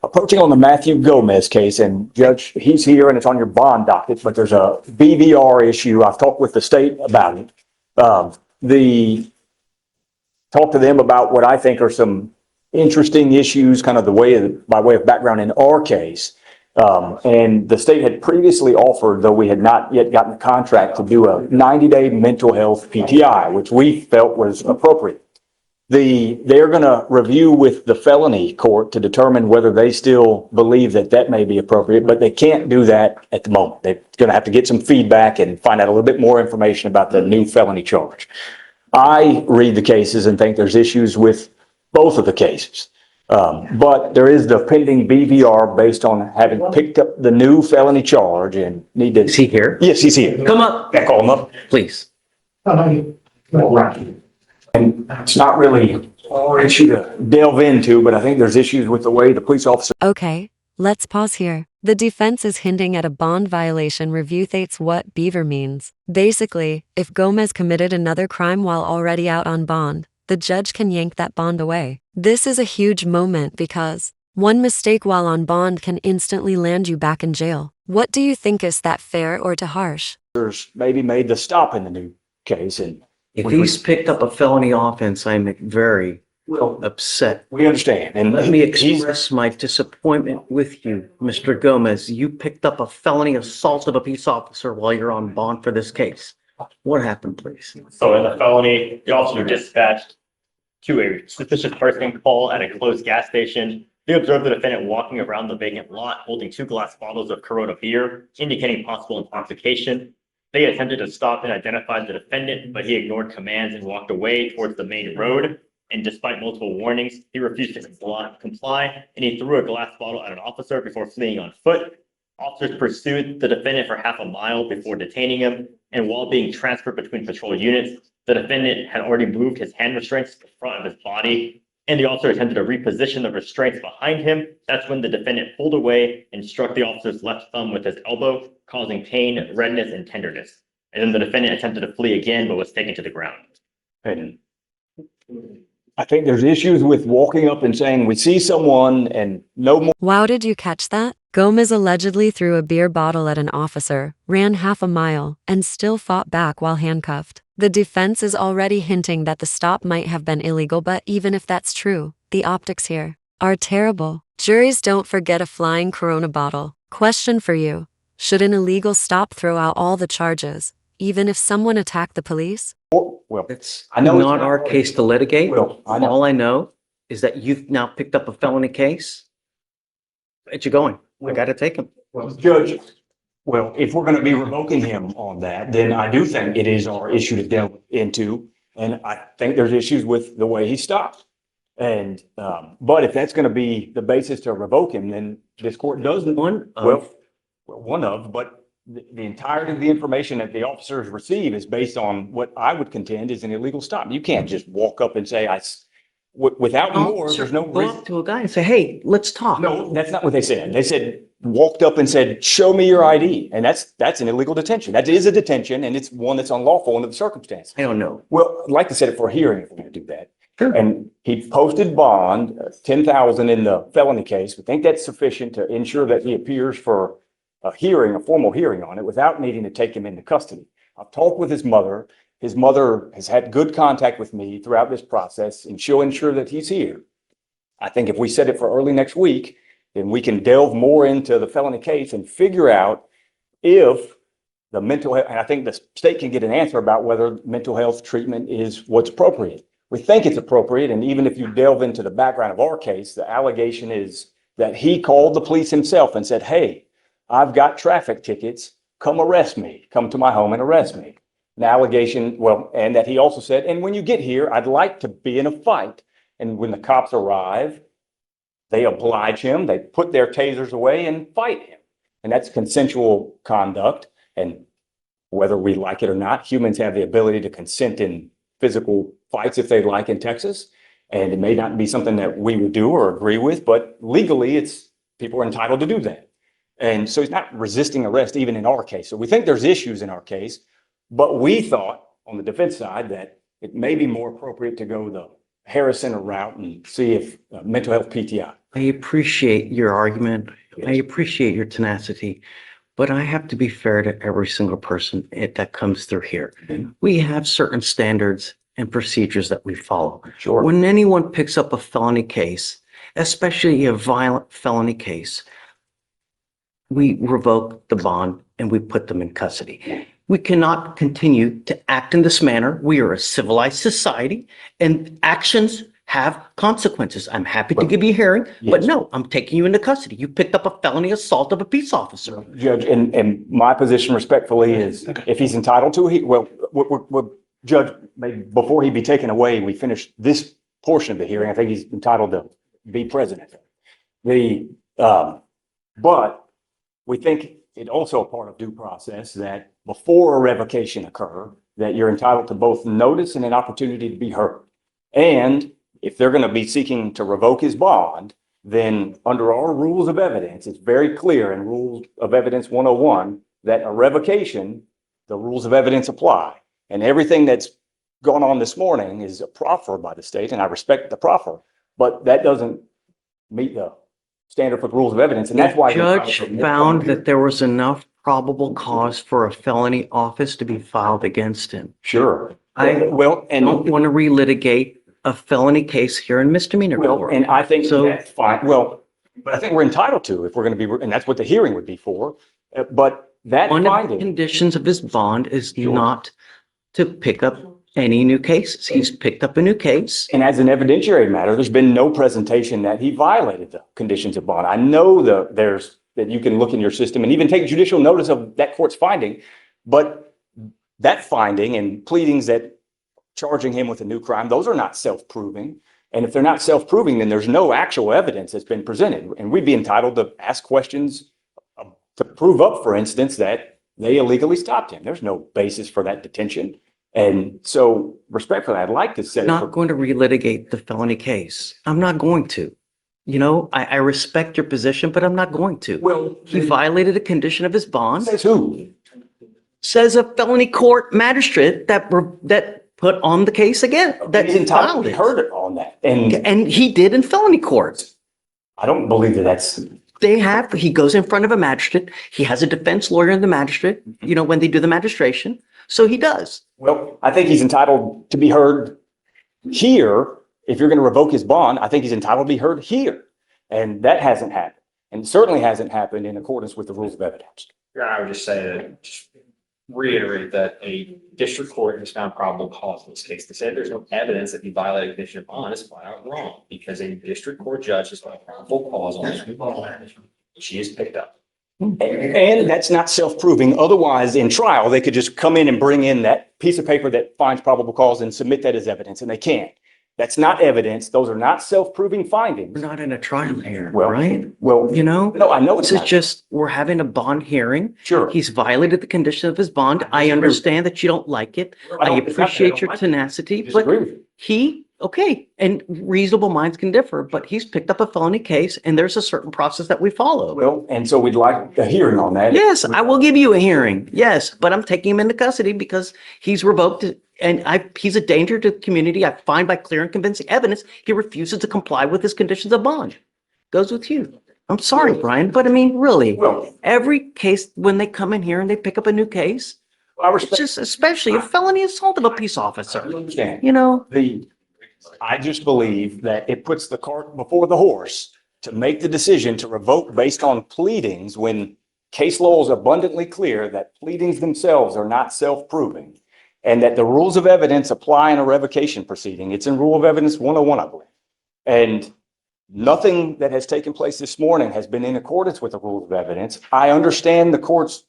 approaching on the Matthew Gomez case, and Judge, he's here and it's on your bond docket, but there's a BVR issue. I've talked with the state about it. Talk to them about what I think are some interesting issues, kind of by way of background in our case. And the state had previously offered, though we had not yet gotten the contract, to do a 90-day mental health PTI, which we felt was appropriate. They're going to review with the felony court to determine whether they still believe that may be appropriate, but they can't do that at the moment. They're going to have to get some feedback and find out a little bit more information about the new felony charge. I read the cases and think there's issues with both of the cases. But there is the pending BVR based on having picked up the new felony charge and need to. Is he here? Yes, he's here. Come up. Yeah, call him up. Please. And it's not really our issue to delve into, but I think there's issues with the way the police officer. Okay, let's pause here. The defense is hinting at a bond violation review. That's what beaver means. Basically, if Gomez committed another crime while already out on bond, the judge can yank that bond away. This is a huge moment because one mistake while on bond can instantly land you back in jail. What do you think, is that fair or too harsh? Maybe made the stop in the new case, and If he's picked up a felony offense, I'm very upset. we understand. And Let me express my disappointment with you, Mr. Gomez. You picked up a felony assault of a peace officer while you're on bond for this case. What happened, please? So in the felony, the officer dispatched to a suspicious person call at a closed gas station. They observed the defendant walking around the vacant lot holding 2 glass bottles of Corona beer, indicating possible intoxication. They attempted to stop and identify the defendant, but he ignored commands and walked away towards the main road. And despite multiple warnings, he refused to comply, and he threw a glass bottle at an officer before fleeing on foot. Officers pursued the defendant for half a mile before detaining him, and while being transferred between patrol units, the defendant had already moved his hand restraints to the front of his body, and the officer attempted to reposition the restraints behind him. That's when the defendant pulled away and struck the officer's left thumb with his elbow, causing pain, redness, and tenderness. And then the defendant attempted to flee again, but was taken to the ground. And I think there's issues with walking up and saying, we see someone and no more. Wow, did you catch that? Gomez allegedly threw a beer bottle at an officer, ran half a mile, and still fought back while handcuffed. The defense is already hinting that the stop might have been illegal, but even if that's true, the optics here are terrible. Juries don't forget a flying Corona bottle. Question for you. Should an illegal stop throw out all the charges, even if someone attacked the police? Well, It's I know it's not our case to litigate. Well, I know. All I know is that you've now picked up a felony case. Where'd you going? I gotta take him. Judge, well, if we're going to be revoking him on that, then I do think it is our issue to delve into. And I think there's issues with the way he stopped. And, but if that's going to be the basis to revoke him, then this court doesn't. But the entirety of the information that the officers receive is based on what I would contend is an illegal stop. You can't just walk up and say, without more, there's no Go reason. up to a guy and say, hey, let's talk. No, that's not what they said. They said, walked up and said, show me your ID. And that's an illegal detention. That is a detention, and it's one that's unlawful under the circumstances. I don't know. Well, I'd like to set it for a hearing if we're going to do that. Sure. And he posted bond, 10,000 in the felony case. We think that's sufficient to ensure that he appears for a hearing, a formal hearing on it, without needing to take him into custody. I've talked with his mother. His mother has had good contact with me throughout this process, and she'll ensure that he's here. I think if we set it for early next week, then we can delve more into the felony case and figure out if the mental health, and I think the state can get an answer about whether mental health treatment is what's appropriate. We think it's appropriate, and even if you delve into the background of our case, the allegation is that he called the police himself and said, hey, I've got traffic tickets, come arrest me, come to my home and arrest me. An allegation, well, and that he also said, and when you get here, I'd like to be in a fight. And when the cops arrive, they oblige him, they put their tasers away and fight him. And that's consensual conduct. And whether we like it or not, humans have the ability to consent in physical fights if they like in Texas. And it may not be something that we would do or agree with, but legally people are entitled to do that. And so he's not resisting arrest even in our case. So we think there's issues in our case, but we thought on the defense side that it may be more appropriate to go the Harrison route and see if mental health PTI. I appreciate your argument. I appreciate your tenacity, but I have to be fair to every single person that comes through here. We have certain standards and procedures that we follow. Sure. When anyone picks up a felony case, especially a violent felony case, we revoke the bond and we put them in custody. We cannot continue to act in this manner. We are a civilized society and actions have consequences. I'm happy to give you a hearing, but Yes. no, I'm taking you into custody. You picked up a felony assault of a peace officer. Judge, and my position respectfully is if he's entitled to, Judge, maybe before he be taken away, we finish this portion of the hearing. I think he's entitled to be president. But we think it also a part of due process that before a revocation occur, that you're entitled to both notice and an opportunity to be heard. And if they're going to be seeking to revoke his bond, then under our rules of evidence, it's very clear in Rules of Evidence 101 that a revocation, the rules of evidence apply. And everything that's gone on this morning is a proffer by the state, and I respect the proffer, but that doesn't meet the standard for the rules of evidence, and that's why. The judge found that there was enough probable cause for a felony office to be filed against him. Sure. I Well, and don't want to relitigate a felony case here in misdemeanor well, court. and I think So- that's fine. Well, but I think we're entitled to if we're going to be, and that's what the hearing would be for. But that One of the finding, conditions of his bond is Sure. not to pick up any new cases. He's picked up a new case. and as an evidentiary matter, there's been no presentation that he violated the conditions of bond. I know that you can look in your system and even take judicial notice of that court's finding, but that finding and pleadings that charging him with a new crime, those are not self-proving. And if they're not self-proving, then there's no actual evidence that's been presented. And we'd be entitled to ask questions to prove up, for instance, that they illegally stopped him. There's no basis for that detention. And so respectfully, I'd like to say, Not going to relitigate the felony case. I'm not going to. You know, I respect your position, but I'm not going to. well, He violated a condition of his bond, says who? says a felony court magistrate that put on the case again, that He's entitled filed to be it. heard on that. And And he did in felony court. I don't believe that that's, He goes in front of a magistrate. He has a defense lawyer in the magistrate, you know, when they do the magistration. So he does. well, I think he's entitled to be heard here. If you're going to revoke his bond, I think he's entitled to be heard here. And that hasn't happened. And certainly hasn't happened in accordance with the rules of evidence. I would just say that, just reiterate that a district court has found probable cause in this case. To say there's no evidence that he violated a condition of bond is flat out wrong, because a district court judge has found probable cause on this new bond. She is picked up. And that's not self-proving. Otherwise, in trial, they could just come in and bring in that piece of paper that finds probable cause and submit that as evidence, and they can't. That's not evidence. Those are not self-proving findings. We're not in a trial here, Well, right? Well, You know, no, I know it's this is not. just, we're having a bond hearing. Sure. He's violated the condition of his bond. I understand that you don't like it. I don't- it's not that I appreciate don't your like it. tenacity, Disagree but with you. okay, and reasonable minds can differ, but he's picked up a felony case and there's a certain process that we follow. Well, and so we'd like a hearing on that. Yes, I will give you a hearing. Yes, but I'm taking him into custody because he's revoked and he's a danger to the community. I find by clear and convincing evidence, he refuses to comply with his conditions of bond. Goes with you. I'm sorry, Brian, but I mean, really, Well, every case, when they come in here and they pick up a new case, I it's respect, just especially a felony assault of a peace I officer, understand. you know? I just believe that it puts the cart before the horse to make the decision to revoke based on pleadings when case law is abundantly clear that pleadings themselves are not self-proving and that the rules of evidence apply in a revocation proceeding. It's in Rule of Evidence 101, I believe. And nothing that has taken place this morning has been in accordance with the rules of evidence. I understand the court's,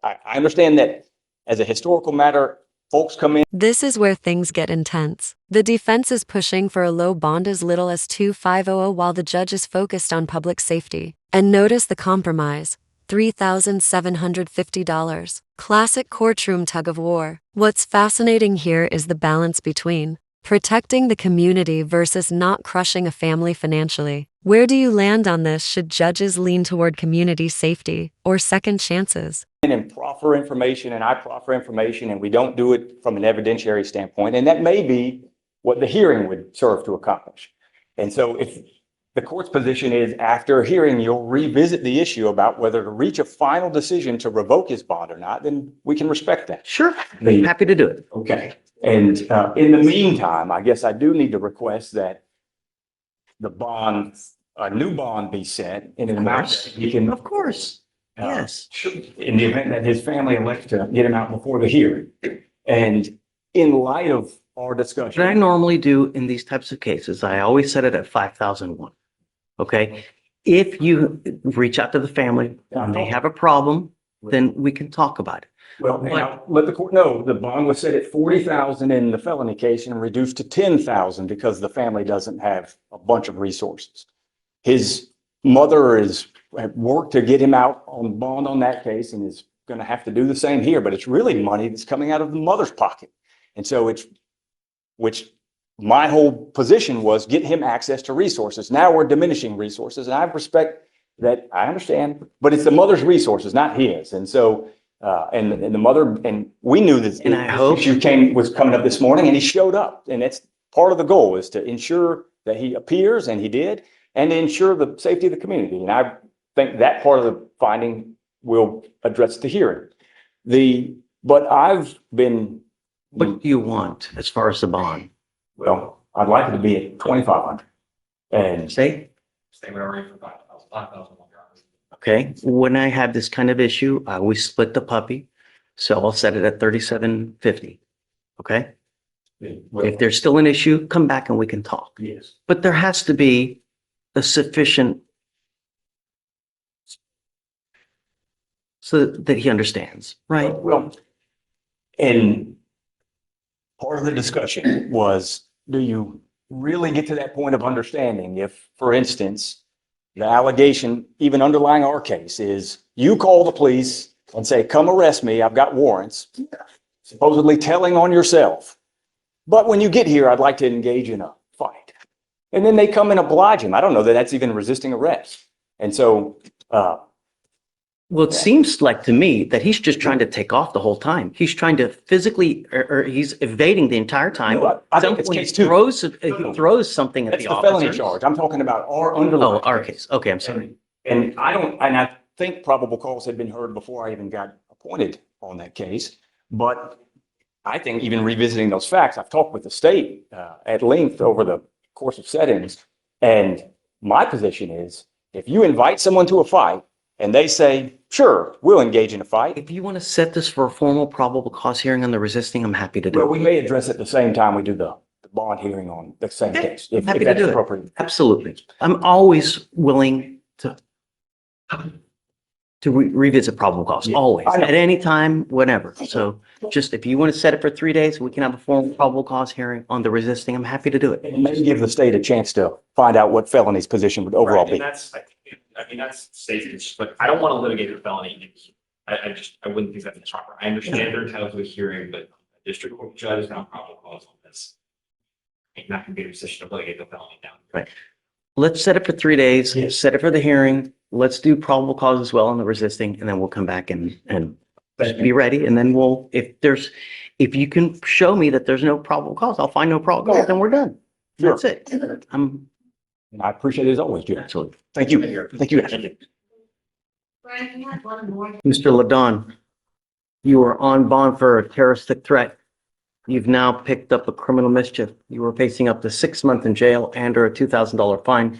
I understand that as a historical matter, folks come in. This is where things get intense. The defense is pushing for a low bond as little as $2,500 while the judge is focused on public safety. And notice the compromise. $3,750. Classic courtroom tug of war. What's fascinating here is the balance between protecting the community versus not crushing a family financially. Where do you land on this? Should judges lean toward community safety or second chances? And proffer information, and I proffer information, and we don't do it from an evidentiary standpoint. And that may be what the hearing would serve to accomplish. And so if the court's position is after hearing, you'll revisit the issue about whether to reach a final decision to revoke his bond or not, then we can respect that. Sure, The- happy to do it. Okay. And in the meantime, I guess I do need to request that the bond, a new bond be set in an amount that he can. Of course, uh, yes. In the event that his family elects to get him out before the hearing. And in light of our What I discussion, normally do in these types of cases, I always set it at 5,001. Okay? If you reach out to the family and they have a problem, then we can talk about it. well, and I'll let the court know, the bond was set at 40,000 in the felony case and reduced to 10,000 because the family doesn't have a bunch of resources. His mother is worked to get him out on bond on that case and is going to have to do the same here, but it's really money that's coming out of the mother's pocket. And so which my whole position was get him access to resources. Now we're diminishing resources and I respect that. I understand, but it's the mother's resources, not his. And so, and the mother, and we knew that. And I hope- issue was coming up this morning and he showed up. And that's part of the goal, is to ensure that he appears, and he did, and to ensure the safety of the community. And I think that part of the finding will address the hearing. But I've been, What do you want as far as the bond? well, I'd like it to be at 2,500. And Say, Same already for 5,000. okay, when I have this kind of issue, I always split the puppy. So I'll set it at 3,750. Okay? If there's still an issue, come back and we can talk. yes, But there has to be a sufficient so that he understands, right? well, and part of the discussion was, do you really get to that point of understanding if, for instance, the allegation, even underlying our case, is you call the police and say, come arrest me, I've got warrants, supposedly telling on yourself. But when you get here, I'd like to engage in a fight. And then they come and oblige him. I don't know that that's even resisting arrest. And so, Well, it seems like to me that he's just trying to take off the whole time. He's trying to physically, or he's evading the entire time. No, I think it's When case two. he throws something at That's the the felony officers. charge. I'm talking about our underlying. Oh, our case. Okay, I'm sorry. And I think probable cause had been heard before I even got appointed on that case. But I think even revisiting those facts, I've talked with the state at length over the course of settings. And my position is, if you invite someone to a fight and they say, sure, we'll engage in a fight, If you want to set this for a formal probable cause hearing on the resisting, I'm happy to well, do we it. may address it the same time we do the bond hearing on the same Yeah, case. If happy to that's do it. appropriate. Absolutely. I'm always willing to revisit probable cause, Yeah, always, I know. at any time, whenever. So just if you want to set it for 3 days, we can have a formal probable cause hearing on the resisting. I'm happy to do it. And it may give the state a chance to find out what felony's position would overall Right, and be. that's safety, it's just like, I don't want to litigate a felony. I wouldn't think that's proper. I understand they're entitled to a hearing, but a district court judge is not probable cause on this. I'm not gonna be in a position to litigate the felony down. Let's set it for 3 days, Yes. set it for the hearing. Let's do probable cause as well on the resisting, and then we'll come back and be ready. And then if you can show me that there's no probable cause, I'll find no probable cause, then we're done. Sure. That's it. I'm And I appreciate it as always, Jim. absolutely. Thank you. Thank you. Thank you. Mr. Ladon, you are on bond for a terroristic threat. You've now picked up a criminal mischief. You are facing up to 6 months in jail and or a $2,000 fine.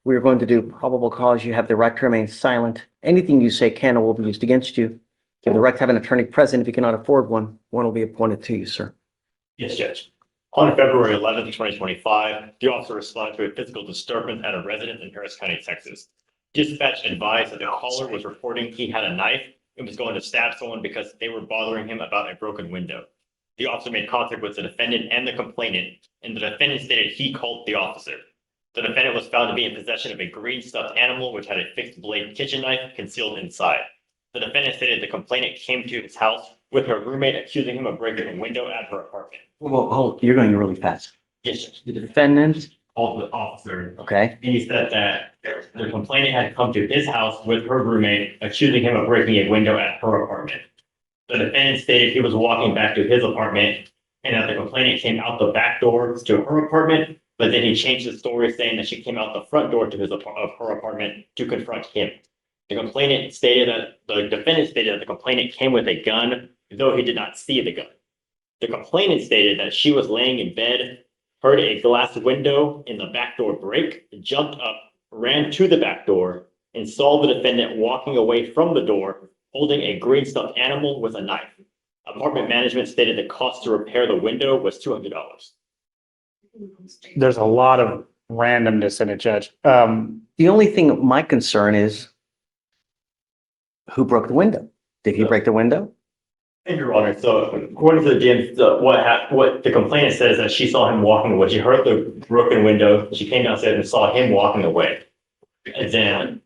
We are going to do probable cause. You have the right to remain silent. Anything you say can or will be used against you. You have the right to have an attorney present. If you cannot afford one will be appointed to you, sir. Yes, Judge. On February 11th, 2025, the officer responded to a physical disturbance at a residence in Harris County, Texas. Dispatch advised that the caller was reporting he had a knife and was going to stab someone because they were bothering him about a broken window. The officer made contact with the defendant and the complainant, and the defendant stated he called the officer. The defendant was found to be in possession of a green stuffed animal which had a fixed blade kitchen knife concealed inside. The defendant stated the complainant came to his house with her roommate, accusing him of breaking a window at her apartment. Well, hold, you're going really fast. Yes, Judge. The defendant, Called the officer. okay, He said that the complainant had come to his house with her roommate, accusing him of breaking a window at her apartment. The defendant stated he was walking back to his apartment and that the complainant came out the back door to her apartment but then he changed his story saying that she came out the front door to of her apartment to confront him. The complainant stated that the defendant stated that the complainant came with a gun, though he did not see the gun. The complainant stated that she was laying in bed, heard a glass window in the back door break, jumped up, ran to the back door, and saw the defendant walking away from the door, holding a green stuffed animal with a knife. Apartment management stated the cost to repair the window was $200. There's a lot of randomness in it, Judge. The only thing, my concern is who broke the window? Did he break the window? Thank you, Your Honor. So according to the DMs, what the complainant says is that she saw him walking away. She heard the broken window. She came downstairs and saw him walking away. And then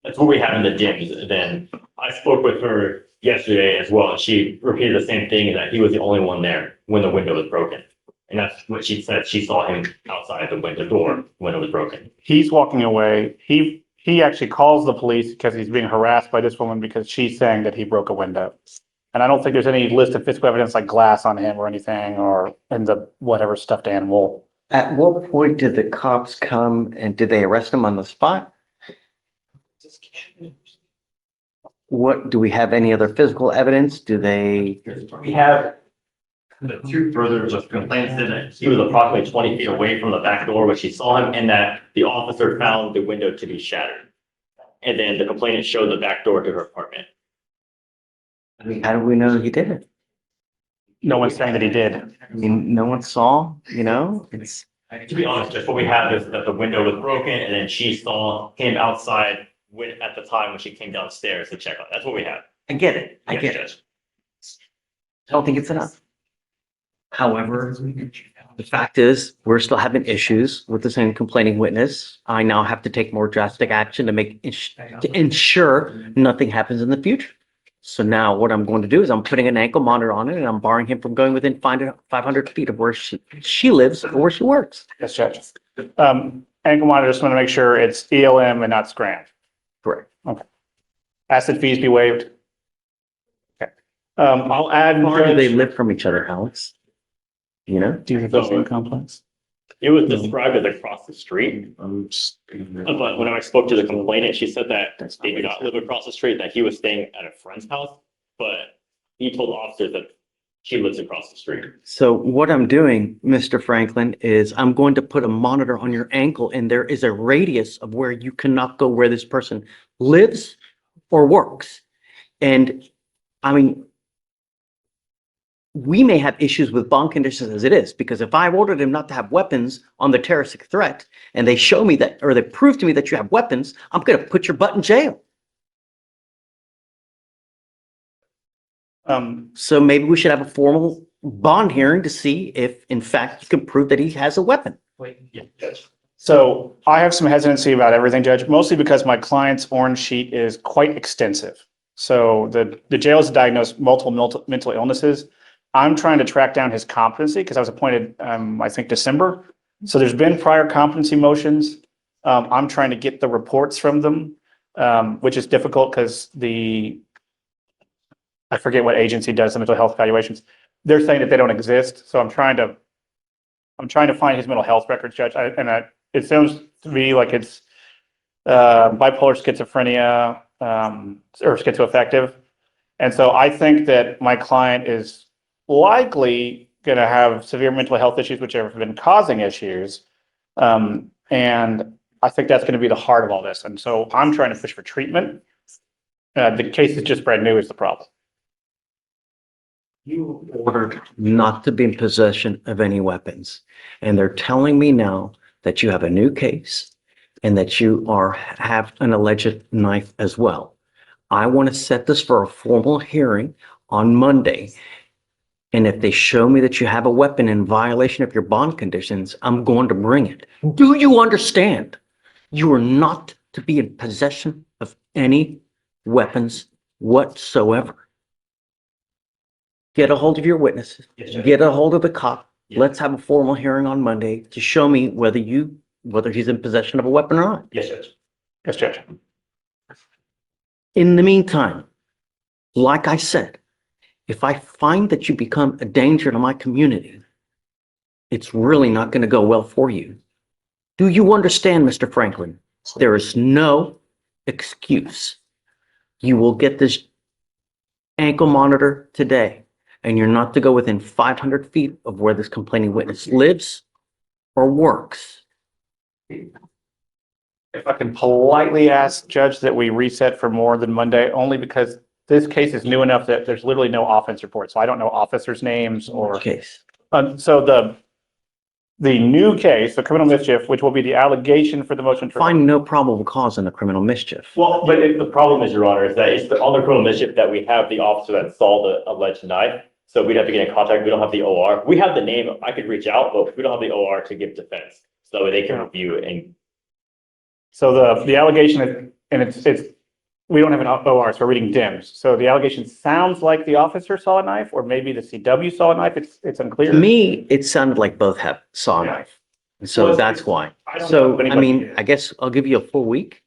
that's what we have in the DMs. And then I spoke with her yesterday as well. And she repeated the same thing, that he was the only one there when the window was broken. And that's what she said. She saw him outside the window door when it was broken. He's walking away. He actually calls the police because he's being harassed by this woman because she's saying that he broke a window. And I don't think there's any list of physical evidence like glass on him or anything, or in the whatever stuffed animal. At what point did the cops come and did they arrest him on the spot? What, do we have any other physical evidence? Do they? We have the two further, the complainant said that he was approximately 20 feet away from the back door when she saw him, and that the officer found the window to be shattered. And then the complainant showed the back door to her apartment. I mean, how do we know he did it? No one's saying that he did. I mean, no one saw, it's, To be honest, just what we have is that the window was broken, and then she saw him outside at the time when she came downstairs to check on it. That's what we have. I get it. I Yes, get it. Judge. I don't think it's enough. However, the fact is, we're still having issues with the same complaining witness. I now have to take more drastic action to ensure nothing happens in the future. So now what I'm going to do is I'm putting an ankle monitor on it and I'm barring him from going within 500 feet of where she lives or where she works. Yes, Judge. Ankle monitor, just want to make sure it's ELM and not scram. Correct. Acid fees be waived. Okay. I'll add. How far do they Judge- live from each other, Alex? You know? Do you think that's in complex? It was described as across the street. But when I spoke to the complainant, she said that they do not live across the street, that he was staying at a friend's house, but he told officers that she lives across the street. So what I'm doing, Mr. Franklin, is I'm going to put a monitor on your ankle and there is a radius of where you cannot go where this person lives or works. And I mean, we may have issues with bond conditions as it is, because if I ordered him not to have weapons on the terroristic threat and they show me that, or they prove to me that you have weapons, I'm going to put your butt in jail. So maybe we should have a formal bond hearing to see if in fact you can prove that he has a weapon. Yeah, Judge. So I have some hesitancy about everything, Judge, mostly because my client's orange sheet is quite extensive. So the jail has diagnosed multiple mental illnesses. I'm trying to track down his competency because I was appointed, I think, December. So there's been prior competency motions. I'm trying to get the reports from them, which is difficult because I forget what agency does the mental health evaluations. They're saying that they don't exist. So I'm trying to find his mental health records, Judge. It sounds to me like it's bipolar schizophrenia or schizoaffective. And so I think that my client is likely going to have severe mental health issues, which have been causing issues. And I think that's going to be the heart of all this. And so I'm trying to push for treatment. The case is just brand new is the problem. You ordered not to be in possession of any weapons. And they're telling me now that you have a new case and that you have an alleged knife as well. I want to set this for a formal hearing on Monday. And if they show me that you have a weapon in violation of your bond conditions, I'm going to bring it. Do you understand? You are not to be in possession of any weapons whatsoever. Get a hold of your witnesses, Yes, Judge. get a hold of the cop. Yeah. Let's have a formal hearing on Monday to show me whether he's in possession of a weapon or not. Yes, Judge. Yes, Judge. In the meantime, like I said, if I find that you become a danger to my community, it's really not going to go well for you. Do you understand, Mr. Franklin? There is no excuse. You will get this ankle monitor today, and you're not to go within 500 feet of where this complaining witness lives or works. If I can politely ask Judge that we reset for more than Monday, only because this case is new enough that there's literally no offense report. So I don't know officers' names or, Case. so the new case, the criminal mischief, which will be the allegation for the motion. Find no probable cause in the criminal mischief. Well, but the problem is, Your Honor, is that it's on the criminal mischief that we have the officer that saw the alleged knife. So we'd have to get in contact. We don't have the OR. We have the name. I could reach out, but we don't have the OR to give defense. So they can review it and. So the allegation is, and it's, we don't have an OR, so we're reading DIMS. So the allegation sounds like the officer saw a knife, or maybe the CW saw a knife. It's unclear. To me, it sounded like both saw a Yeah. knife. And so Well, that's why. I don't know So, if I anybody mean, did. I guess I'll give you a full week.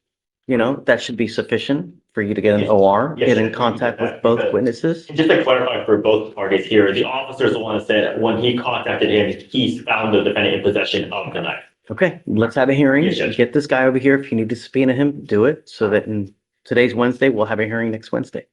You know, that should be sufficient for you to get an Yes. OR, Yes, get sir. in contact with Because- both witnesses. Just to clarify for both parties here, the officer is the one that said when he contacted him, he found the defendant in possession of the knife. Okay, let's have a hearing. Yes, Judge. Get this guy over here. If you need to subpoena him, do it so that in today's Wednesday, we'll have a hearing next Wednesday.